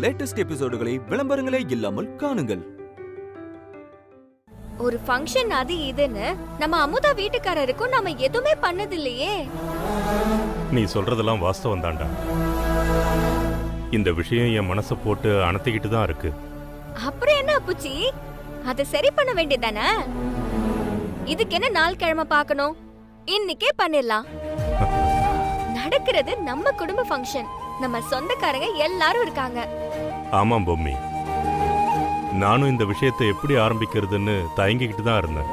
Latest எபிசோடுகளை விளம்பரங்களே இல்லாமல் காணுங்கள். ஒரு ஃபங்க்ஷன் அது இதுன்னு நம்ம அமுதா வீட்டுக்காரருக்கும் நாம எதுவுமே பண்ணது இல்லையே. நீ சொல்றதெல்லாம் வாஸ்தவம் தாண்டா. இந்த விஷயம் என் மனசை போட்டு அணைத்திக்கிட்டு தான் இருக்கு. அப்புறம் என்ன அப்புச்சி, அதை சரி பண்ண வேண்டியதானே? இதுக்கு என்ன நாள் கிழமை பார்க்கணும்? இன்னைக்கே பண்ணிடலாம். நடக்கிறது நம்ம குடும்ப ஃபங்க்ஷன், நம்ம சொந்தக்காரங்க எல்லாரும் இருக்காங்க. ஆமாம் பொம்மி, நானும் இந்த விஷயத்தை எப்படி ஆரம்பிக்கிறதுன்னு தயங்கிக்கிட்டு தான் இருந்தேன்.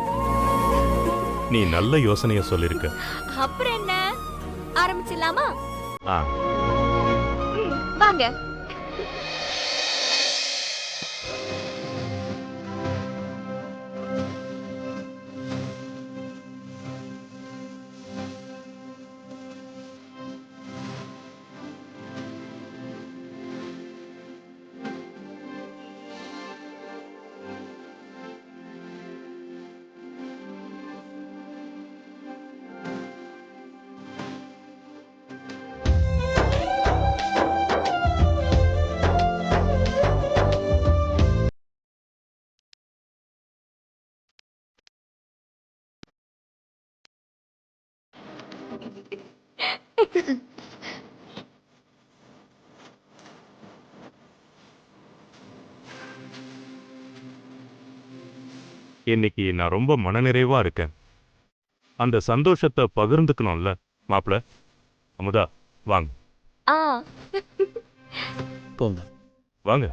நீ நல்ல யோசனைய சொல்லிருக்க. அப்புறம் என்ன, ஆரம்பிச்சிடலாமா? ஆ, வாங்க. இன்னைக்கு நான் ரொம்ப மனநிறைவா இருக்கேன். அந்த சந்தோஷத்தை பகிர்ந்துக்கணும்ல மாப்பிள. அமுதா வாங்க. போங்க வாங்க.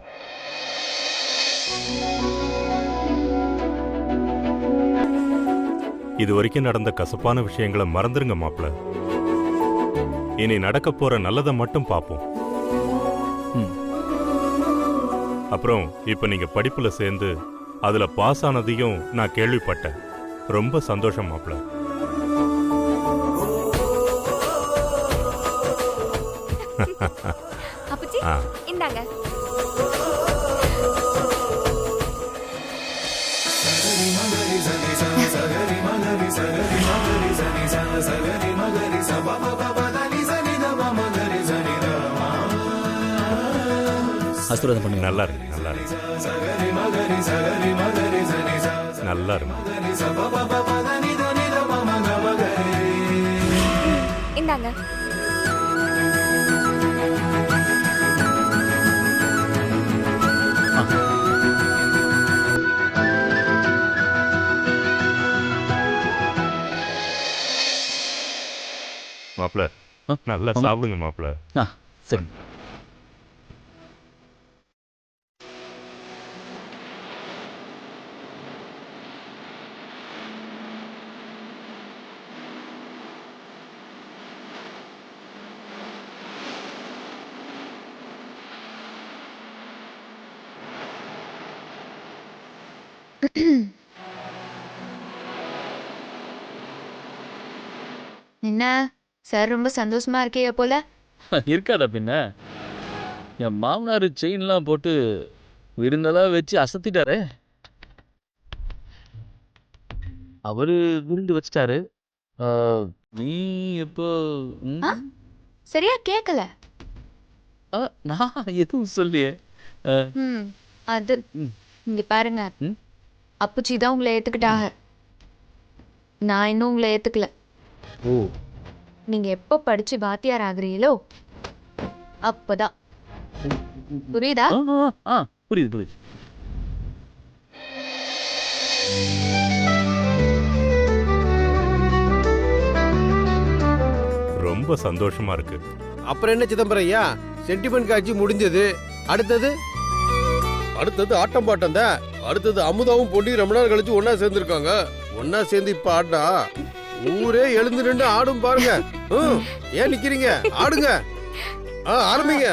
இது வரைக்கும் நடந்த கசப்பான விஷயங்களை மறந்துருங்க மாப்பிள. இனி நடக்க போற நல்லதை மட்டும் பார்ப்போம். அப்புறம் இப்ப நீங்க படிப்புல சேர்ந்து அதுல பாஸ் ஆனதையும் நான் கேள்விப்பட்டேன். ரொம்ப சந்தோஷம் மாப்பிள. அப்புச்சி இந்தாங்க. ஆசீர்வாதம் பண்ணுங்க. நல்லா இருக்கு, நல்லா இருக்கு, நல்லா இருக்கு. இந்தாங்க. மாப்பிள நல்லா சாப்பிடுங்க மாப்பிள. சரி. என்ன சார், ரொம்ப சந்தோஷமா இருக்கே போல. இருக்காதா பின்ன. என் மாமனார் செயின்லாம் போட்டு விருந்தெல்லாம் வச்சு அசத்திட்டாரு. அவரு விருந்து வச்சிட்டாரு. நீ எப்போ? சரியா கேட்கல. நான் எதுவும் சொல்லியே. அது இங்க பாருங்க, அப்புச்சி தான் உங்களை ஏத்துக்கிட்டாங்க. நான் இன்னும் உங்களை ஏத்துக்கல. ஓ, நீங்க எப்போ படிச்சு வாத்தியார் ஆகுறீங்களோ அப்பதான். புரியுதா? புரியுது புரியுது. ரொம்ப சந்தோஷமா இருக்கு. அப்புறம் என்ன சிதம்பரம் ஐயா, சென்டிமெண்ட் காட்சி முடிஞ்சது. அடுத்தது ஆட்டம் பாட்டம் தான். அடுத்தது அமுதாவும் பொண்டி ரொம்ப நாள் கழிச்சு ஒன்னா சேர்ந்துருக்காங்க. ஒன்னா சேர்ந்து இப்ப ஆட்டா ஊரே எழுந்து நின்று ஆடும் பாருங்க. ஏன் நிக்கிறீங்க? ஆடுங்க, ஆரம்பிங்க.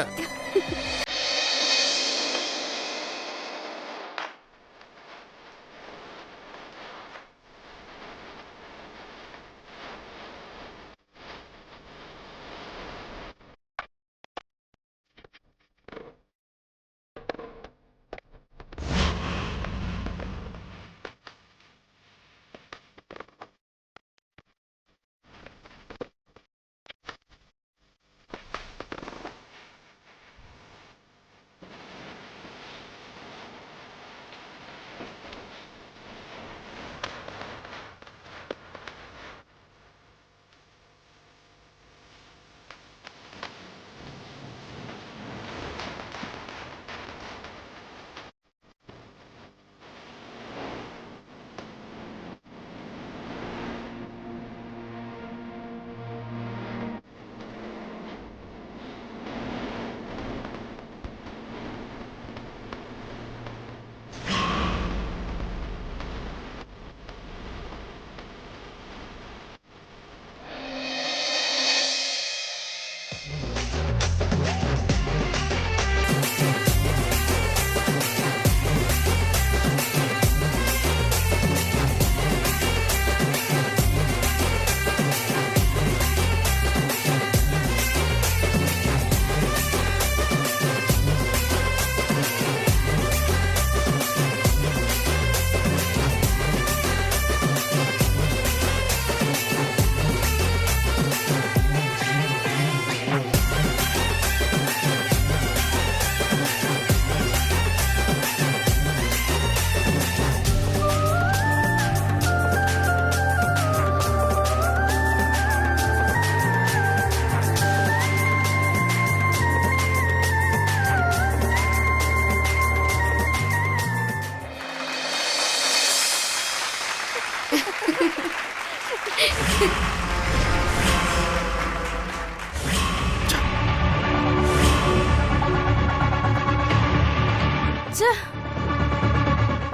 ச்சே.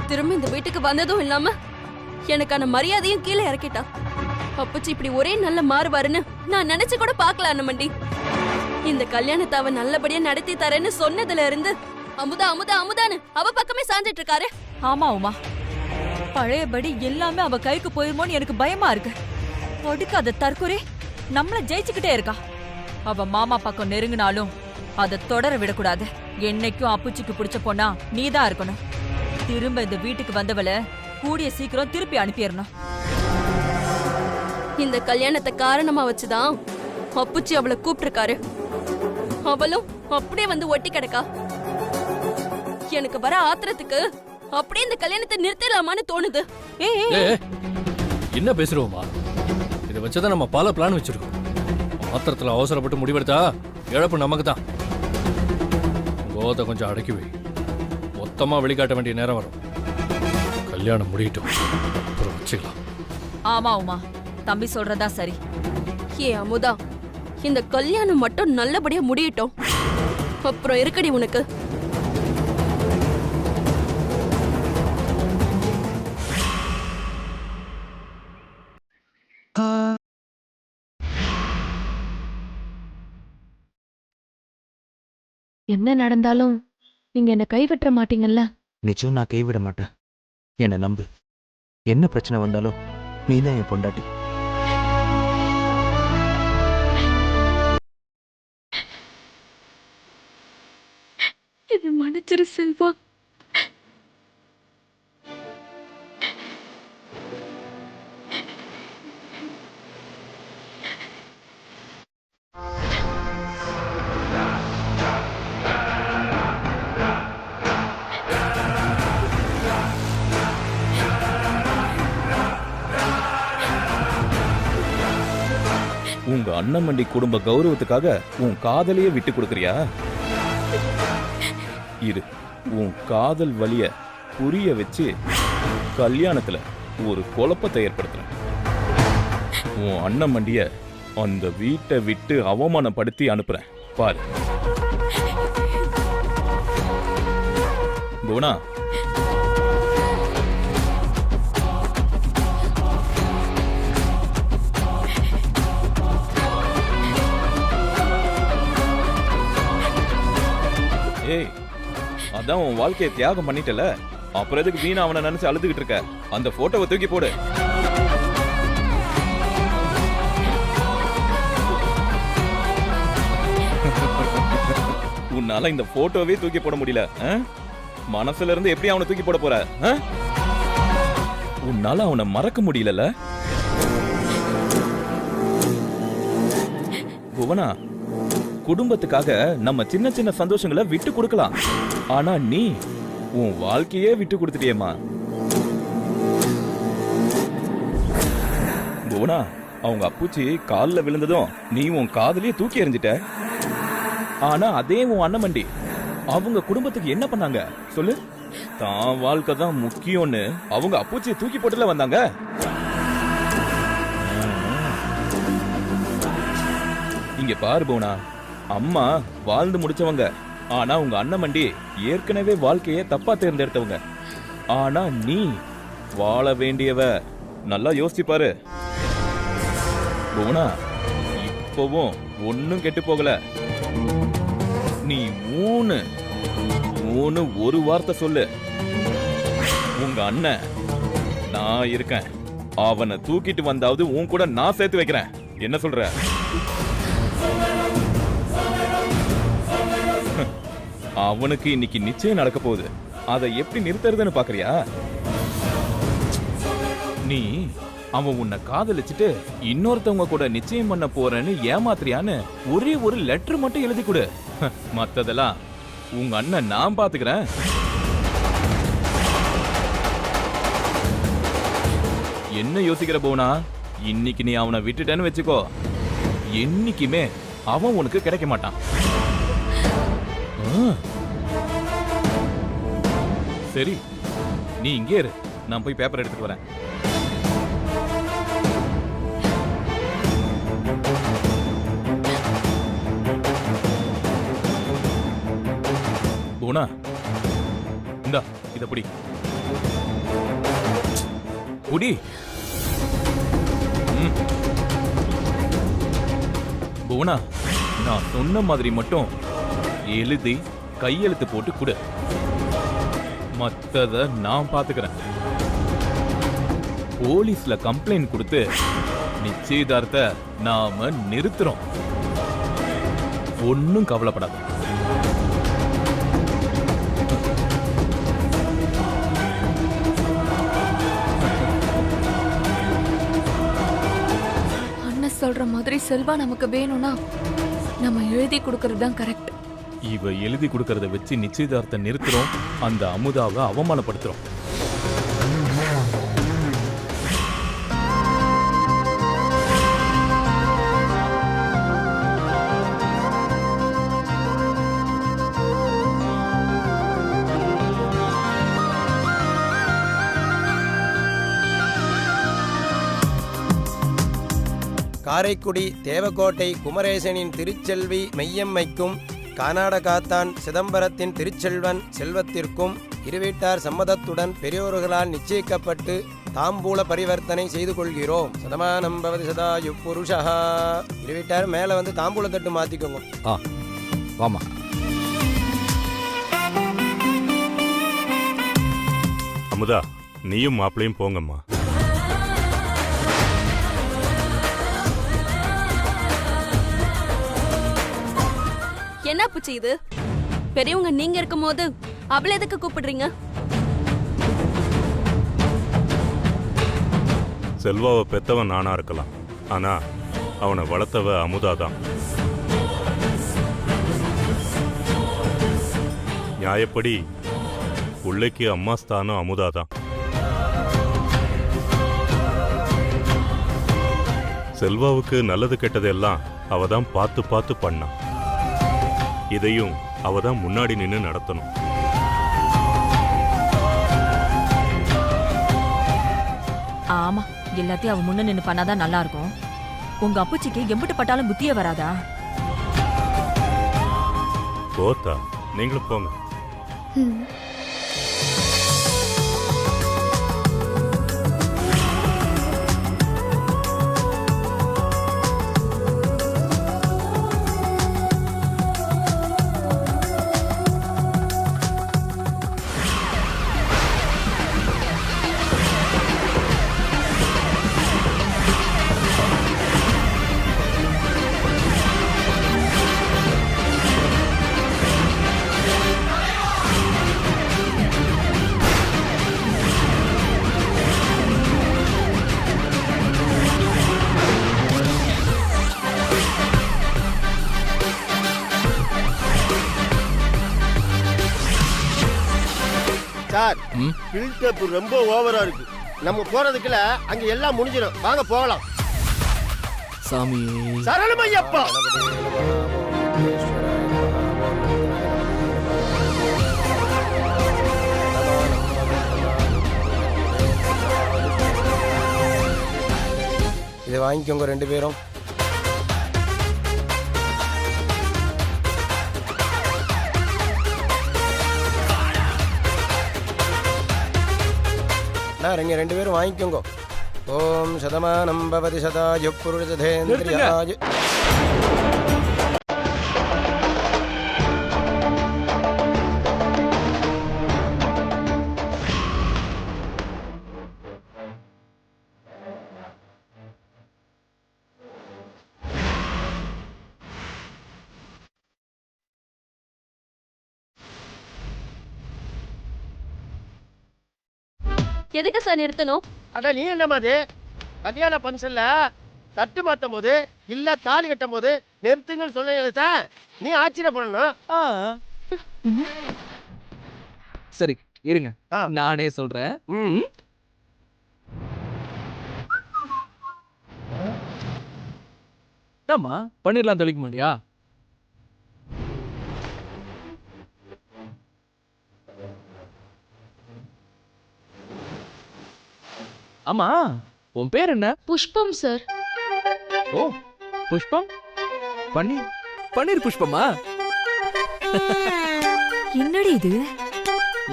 திரும்ப இந்த வீட்டுக்கு வந்ததும் இல்லாம எனக்கான மரியாதையும் கீழே இறக்கிட்டா. அப்பச்சி இப்படி ஒரே நல்ல மாறுவாருன்னு நான் நினைச்சு கூட பார்க்கல அண்ணமண்டி. இந்த கல்யாணத்தை அவ நல்லபடியா நடத்தி தரேன்னு சொன்னதுல இருந்து அமுதா அமுதா அமுதான்னு அவ பக்கமே சாஞ்சிட்டு இருக்காரு. ஆமா உமா, பழையபடி எல்லாமே அவ கைக்கு போயிருமோன்னு எனக்கு பயமா இருக்கு. ஒடுக்காத தற்கொலை நம்மள ஜெயிச்சுக்கிட்டே இருக்கா. அவ மாமா பக்கம் நெருங்கினாலும் அதை தொடர விடக்கூடாது. என்னைக்கும் அப்புச்சிக்கு பிடிச்ச பொண்ணா நீதான் இருக்கணும். திரும்ப இந்த வீட்டுக்கு வந்தவள கூடிய சீக்கிரம் திருப்பி அனுப்பிடணும். இந்த கல்யாணத்தை காரணமா வச்சுதான் அப்புச்சி அவளை கூப்பிட்டிருக்காரு. அவளும் அப்படியே வந்து ஒட்டி கிடக்கா. எனக்கு வர ஆத்திரத்துக்கு அப்படியே இந்த கல்யாணத்தை நிறுத்தலாமான்னு தோணுது. என்ன பேசுறோமா? இதை வச்சுதான் நம்ம பல பிளான் வச்சிருக்கோம். ஆத்திரத்துல அவசரப்பட்டு முடிவெடுத்தா இழப்பு நமக்கு தான். கோவத்தை கொஞ்சம் அடக்கி வை. மொத்தமா வெளிக்காட்ட வேண்டிய நேரம் வரும். கல்யாணம் முடியட்டும், அப்புறம் வச்சுக்கலாம். ஆமா உமா, தம்பி சொல்றதா சரி. ஏ அமுதா, இந்த கல்யாணம் மட்டும் நல்லபடியா முடியட்டும், அப்புறம் இருக்கடி உனக்கு. என்ன நடந்தாலும் நீங்க என்ன கைவிட்ட மாட்டீங்கல்ல? நிச்சயம் நான் கைவிட மாட்டேன். என்னை நம்பு. என்ன பிரச்சனை வந்தாலும் நீதான் என் பொண்டாட்டி. இது மன்னிச்சிரு செல்வா. உங்க அண்ணமண்டி குடும்ப கௌரவத்துக்காக உன் காதலையே விட்டு கொடுக்கறியா? இரு, உன் காதல் வலிய புரிய வச்சு கல்யாணத்துல ஒரு குழப்பத்தை ஏற்படுத்துறேன். உன் அண்ணமண்டிய அந்த வீட்டை விட்டு அவமானப்படுத்தி அனுப்புறேன். பாரு புவனா, ஏய், அதான் உன் வாழ்க்கையை தியாகம் பண்ணிட்டல, அப்புறம் எதுக்கு வீணா அவனை நினைச்சு அழுதுகிட்டு இருக்க? அந்த போட்டோவை தூக்கி போடு. உன்னால இந்த போட்டோவே தூக்கி போட முடியல. மனசுல இருந்து எப்படி அவனை தூக்கி போட போற? உன்னால அவனை மறக்க முடியல. புவனா, குடும்பத்துக்காக நம்ம சின்ன சின்ன சந்தோஷங்களை விட்டு கொடுக்கலாம். ஆனா நீ உன் வாழ்க்கையே விட்டு கொடுத்துட்டியேமா. புவனா, அவங்க அப்புச்சி காலில் விழுந்ததும் நீ உன் காதலியே தூக்கி எறிஞ்சிட்ட. ஆனா அதே உன் அண்ணமண்டி அவங்க குடும்பத்துக்கு என்ன பண்ணாங்க சொல்லு? தான் வாழ்க்கை தான் முக்கியம்னு அவங்க அப்புச்சியை தூக்கி போட்டுல வந்தாங்க. இங்க பாரு புவனா, அம்மா வாழ்ந்து முடிச்சவங்க. ஆனா உங்க அண்ணமண்டி ஏற்கனவே வாழ்க்கைய தப்பா தேர்ந்தெடுத்தவங்க. ஆனா நீ வாழ வேண்டியவ. நல்லா யோசிச்சு பாரு புவனா. இப்பவும் ஒன்னும் கெட்டு போகல. நீ மூணு ஒரு வார்த்தை சொல்லு. உங்க அண்ணன் நான் இருக்கேன். அவனை தூக்கிட்டு வந்தாவது உன் கூட நான் சேர்த்து வைக்கிறேன். என்ன சொல்ற? அவனுக்கு இன்னைக்கு நிச்சயம் நடக்க போகுது. அதை எப்படி நிறுத்துறதுன்னு பாக்குறியா? நீ அவன் உன்னை காதலிச்சுட்டு இன்னொருத்தவங்க கூட நிச்சயம் பண்ண போறேன்னு ஏமாத்துறியான்னு ஒரே ஒரு லெட்டர் மட்டும் எழுதி கொடு. மத்ததெல்லாம் உங்க அண்ணன் நான் பாத்துக்கிறேன். என்ன யோசிக்கிற போனா? இன்னைக்கு நீ அவனை விட்டுட்டேன்னு வச்சுக்கோ, என்னைக்குமே அவன் உனக்கு கிடைக்க மாட்டான். சரி, நீ இங்கே இரு, நான் போய் பேப்பர் எடுத்துட்டு வரேன். புவனா, இந்தா இத புடி புடி. புவனா, நான் சொன்ன மாதிரி மட்டும் எழுதி கையெழுத்து போட்டு கொடு. மத்தத நான் பாத்துக்கிறேன். போலீஸ்ல கம்ப்ளைண்ட் கொடுத்து நிச்சயதார்த்த நாம நிறுத்துறோம். ஒன்னும் கவலைப்படாத. அண்ணன் சொல்ற மாதிரி செல்வா நமக்கு வேணும்னா நம்ம எழுதி கொடுக்கறது தான் கரெக்ட். இவ எழுதி கொடுக்கறத வச்சு நிச்சயதார்த்தம் நிறுத்துறோம். அந்த அமுதாவை அவமானப்படுத்துறோம். காரைக்குடி தேவக்கோட்டை குமரேசனின் திருச்செல்வி மெய்யம்மைக்கும் கர்நாடகாத்தான் சிதம்பரத்தின் திருச்செல்வன் செல்வத்திற்கும் இருவீட்டார் சம்மதத்துடன் பெரியோர்களால் நிச்சயிக்கப்பட்டு தாம்பூல பரிவர்த்தனை செய்து கொள்கிறோம். சதமானம் பவதி சதாயு புருஷா. இருவீட்டார் மேல வந்து தாம்பூல தட்டு மாத்திக்கோங்க. வாமா. அமுதா, நீயும் மாப்பிளையும் போங்கம்மா. என்ன புச்சி இது? பெரியவங்க நீங்க இருக்கும் போது அவளை எதுக்கு கூப்பிடுறீங்க? செல்வாவை பெத்தவன் நானா இருக்கலாம், ஆனா அவனை வளர்த்தவ அமுதாதான். நியாயப்படி பிள்ளைக்கு அம்மா ஸ்தானம் அமுதாதான். செல்வாவுக்கு நல்லது கெட்டதெல்லாம் அவதான் பார்த்து பார்த்து பண்ணான். இதையும் அவதான் முன்னாடி நின்னு நடத்தணும். ஆமா, எல்லாத்தையும் அவ முன்ன நின்னு பண்ணாதான் நல்லா இருக்கும். உங்க அப்புச்சிக்கு எம்பிட்டு பட்டாலும் புத்தியே வராதா? போத்தா, நீங்களும் போங்க. சார், பில்டப் ரொம்ப ஓவரா இருக்கு. நம்ம போறதுக்குள்ள அங்க எல்லாம் முடிஞ்சிடும். வாங்க போகலாம். சாமி சரணமையப்பா. இதை வாங்கிக்கோங்க 2 பேரும். நீங்க 2 பேரும் வாங்கிக்கோங்க. ஓம் சதமானம் பவதி சதாயு புருஷதேந்திரியாய. எதுக்கு சார் நிறுத்தணும்? அட நீ என்ன மாதிரி கல்யாண பங்கன்ல தட்டு மாத்தும் போது இல்ல தாலி கட்டும் போது நிறுத்துங்கன்னு சொன்ன நீ ஆச்சரிய பண்ணணும். சரி இருங்க, நானே சொல்றேன். ஆமா, பண்ணிடலாம். தெளிக்க மாட்டியா? ஆமா, உன் பேர் என்ன? புஷ்பம் சார். ஓ, புஷ்பம். பன்னீர் புஷ்பமா? என்னடி இது?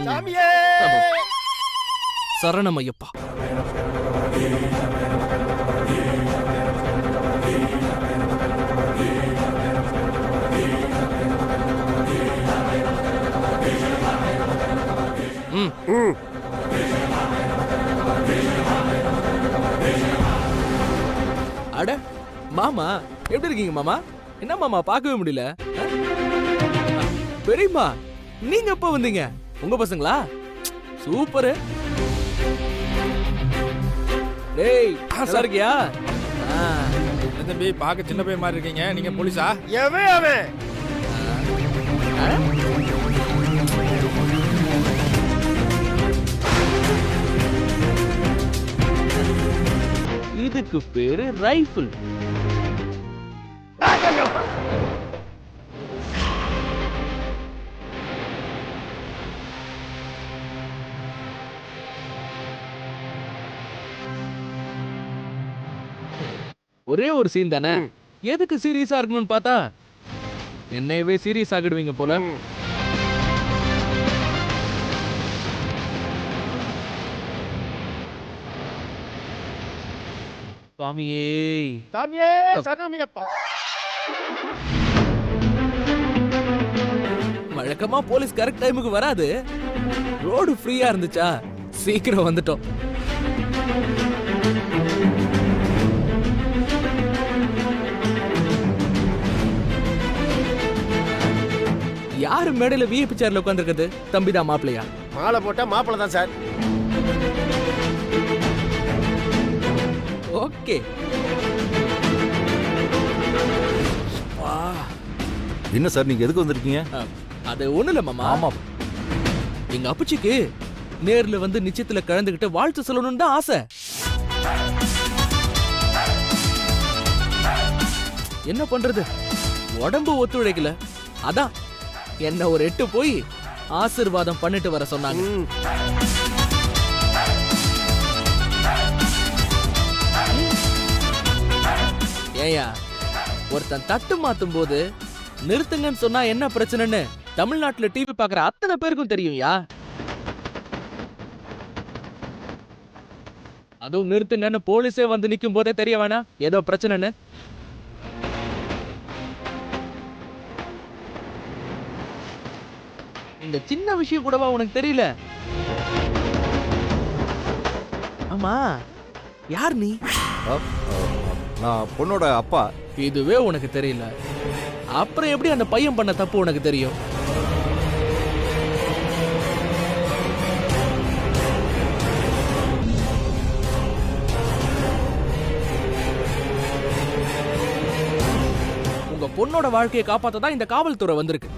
சாமியே சரணம் ஐயப்பா. அட மாமா, எப்படி இருக்கீங்க மாமா? என்ன மாமா பார்க்கவே முடியல? பெரியம்மா, நீங்க எப்ப வந்தீங்க? உங்க பசங்களா? சூப்பர். டேய், நல்லா இருக்கியா? தம்பி, பார்க்க சின்ன பையன் மாதிரி இருக்கீங்க. நீங்க போலீஸா? எவன் அவன்? இதுக்கு பேரு ரைஃபிள். ஒரே ஒரு சீன் தானே, எதுக்கு சீரியஸா இருக்கணும்னு பார்த்தா என்னையவே சீரியஸ் ஆகிடுவீங்க போல. சுவாமியே சாமியே சரணமையப்பா. வழக்கமா போலீஸ் கரெக்ட் டைமுக்கு வராது. ரோடு ஃப்ரீயா இருந்துச்சா, சீக்கிரம் வந்துட்டோம். யாரு மேடையில விஐபி சேர்ல உட்கார்ந்திருக்கிறது? தம்பிதான் மாப்பிள்ளையா? மாலை போட்டா மாப்பிள்ளை தான் சார். ஓகே. என்ன சார், நீங்க எதுக்கு வந்திருக்கீங்க? அது ஒண்ணு இல்ல மாமா. ஆமா, எங்க அப்பச்சிக்கு நேர்ல வந்து நிச்சயத்துல கலந்துகிட்டு வாழ்த்து சொல்லணும்னு தான் ஆசை. என்ன பண்றது, உடம்பு ஒத்துழைக்கல. அதான் என்ன ஒரு 8 போய் ஆசீர்வாதம் பண்ணிட்டு வர சொன்னாங்க. ஏயா, ஒருத்தன் தட்டு மாத்தும் போது நிறுத்துங்கன்னு சொன்னா என்ன பிரச்சனைன்னு தமிழ்நாட்டுல டிவி பாக்குற அத்தனை பேருக்கும் தெரியும்யா. அதுவும் நிறுத்துங்கன்னு போலீஸே வந்து நிக்கும் போதே தெரிய வேணாம் ஏதோ பிரச்சனைன்னு. இந்த சின்ன விஷயம் கூடவா உனக்கு தெரியல? ஆமா, யார் நீ? நான் பொண்ணோட அப்பா. இதுவே உனக்கு தெரியல, அப்புறம் எப்படி அந்த பையன் பண்ண தப்பு உனக்கு தெரியும்? உங்க பொண்ணோட வாழ்க்கையை காப்பாத்த தான் இந்த காவல்துறை வந்திருக்கு.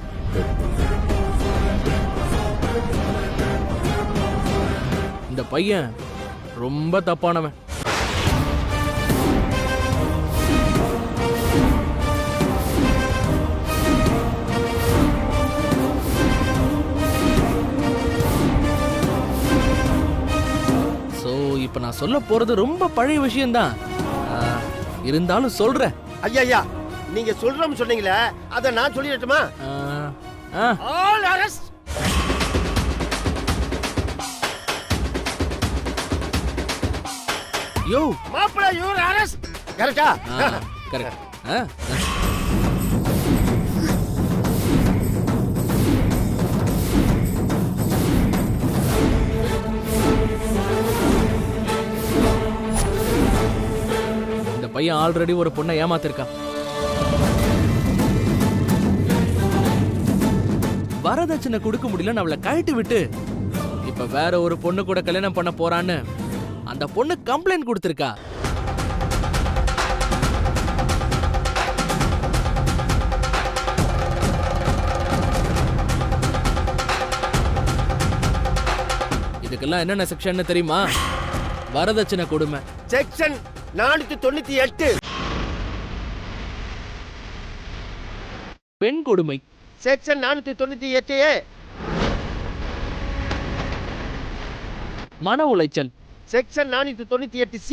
இந்த பையன் ரொம்ப தப்பானவன். சோ இப்ப நான் சொல்ல போறது ரொம்ப பழைய விஷயம்தான், இருந்தாலும் சொல்றேன். ஐயா, நீங்க சொல்றோம் சொன்னீங்களே, அத நான் சொல்லிடட்டுமா? All arrest. யோ மாப்பிள, யூ ஆர் அரெஸ்ட். கரெக்ட்டா? கரெக்ட். இந்த பையன் ஆல்ரெடி ஒரு பொண்ணை ஏமாத்திருக்கான். வரதட்சணை கொடுக்க முடியல, அவளை கழட்டி விட்டு இப்ப வேற ஒரு பொண்ணு கூட கல்யாணம் பண்ண போறான்னு அந்த பொண்ணு கம்ப்ளைண்ட் கொடுத்திருக்கா. இதுக்கெல்லாம் என்னென்ன செக்ஷன் தெரியுமா? வரதட்சணை கொடுமை செக்ஷன் 498. பெண் கொடுமை செக்ஷன் 498A. மன உளைச்சல் செக்ஷன் 498C.